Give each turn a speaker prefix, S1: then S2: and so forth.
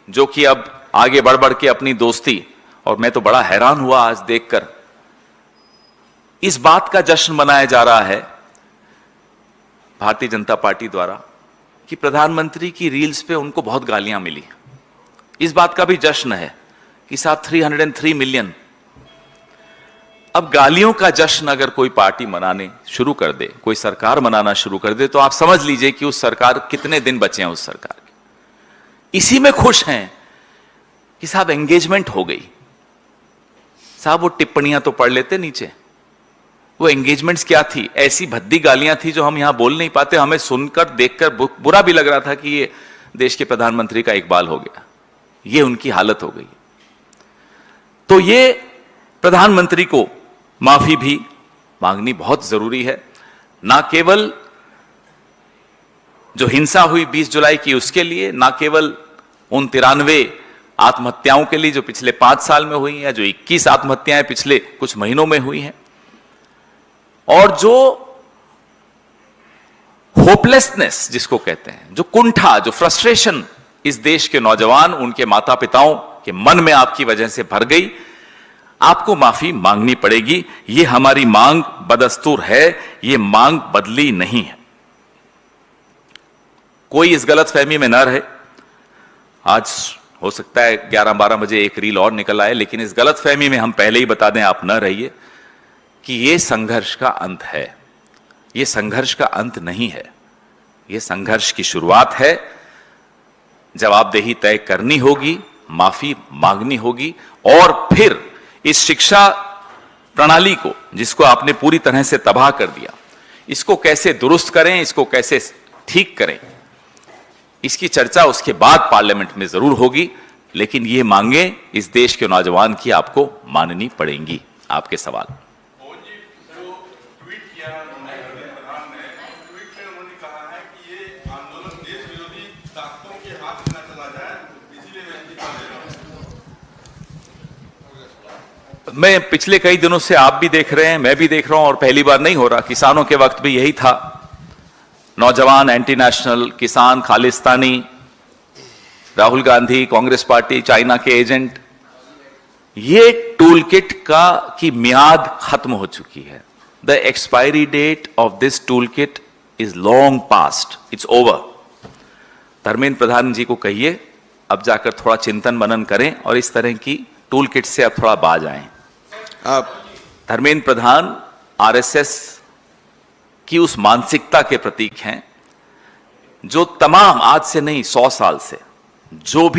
S1: जो कि अब आगे बढ़ बढ़ के अपनी दोस्ती, और मैं तो बड़ा हैरान हुआ आज देखकर, इस बात का जश्न मनाया जा रहा है भारतीय जनता पार्टी द्वारा कि प्रधानमंत्री की रील्स पे उनको बहुत गालियां मिली। इस बात का भी जश्न है कि साहब 303 मिलियन। अब गालियों का जश्न अगर कोई पार्टी मनाने शुरू कर दे, कोई सरकार मनाना शुरू कर दे, तो आप समझ लीजिए कि उस सरकार, कितने दिन बचे हैं उस सरकार के। इसी में खुश हैं कि साहब एंगेजमेंट हो गई। साहब वो टिप्पणियां तो पढ़ लेते नीचे, वो एंगेजमेंट्स क्या थी? ऐसी भद्दी गालियां थी जो हम यहां बोल नहीं पाते। हमें सुनकर देखकर बुरा भी लग रहा था कि ये देश के प्रधानमंत्री का इकबाल हो गया, ये उनकी हालत हो गई। तो ये प्रधानमंत्री को माफी भी मांगनी बहुत जरूरी है। ना केवल जो हिंसा हुई 20 जुलाई की उसके लिए, ना केवल उन 93 आत्महत्याओं के लिए जो पिछले 5 साल में हुई हैं, जो 21 आत्महत्याएं पिछले कुछ महीनों में हुई हैं, और जो होपलेसनेस जिसको कहते हैं, जो कुंठा, जो फ्रस्ट्रेशन इस देश के नौजवान, उनके माता पिताओं के मन में आपकी वजह से भर गई, आपको माफी मांगनी पड़ेगी। ये हमारी मांग बदस्तूर है, ये मांग बदली नहीं है। कोई इस गलतफहमी में न रहे। आज हो सकता है 11-12 बजे एक रील और निकल आए, लेकिन इस गलतफहमी में हम पहले ही बता दें, आप न रहिए कि यह संघर्ष का अंत है। यह संघर्ष का अंत नहीं है, यह संघर्ष की शुरुआत है। जवाबदेही तय करनी होगी, माफी मांगनी होगी, और फिर इस शिक्षा प्रणाली को, जिसको आपने पूरी तरह से तबाह कर दिया, इसको कैसे दुरुस्त करें, इसको कैसे ठीक करें, इसकी चर्चा उसके बाद पार्लियामेंट में जरूर होगी। लेकिन ये मांगे इस देश के नौजवान की आपको माननी पड़ेंगी। आपके सवाल। मैं पिछले कई दिनों से, आप भी देख रहे हैं, मैं भी देख रहा हूं, और पहली बार नहीं हो रहा, किसानों के वक्त भी यही था। नौजवान एंटी नेशनल, किसान खालिस्तानी, राहुल गांधी, कांग्रेस पार्टी, चाइना के एजेंट, ये टूल किट की मियाद खत्म हो चुकी है। The expiry date of this tool kit is long past, it's over. Dharmendra Pradhan ji को कहिए अब जाकर थोड़ा चिंतन मनन करें और इस तरह की टूल किट से अब थोड़ा बाज आएं। धर्मेंद्र प्रधान आरएसएस की उस मानसिकता के प्रतीक हैं जो तमाम, आज से नहीं 100 साल से, जो भी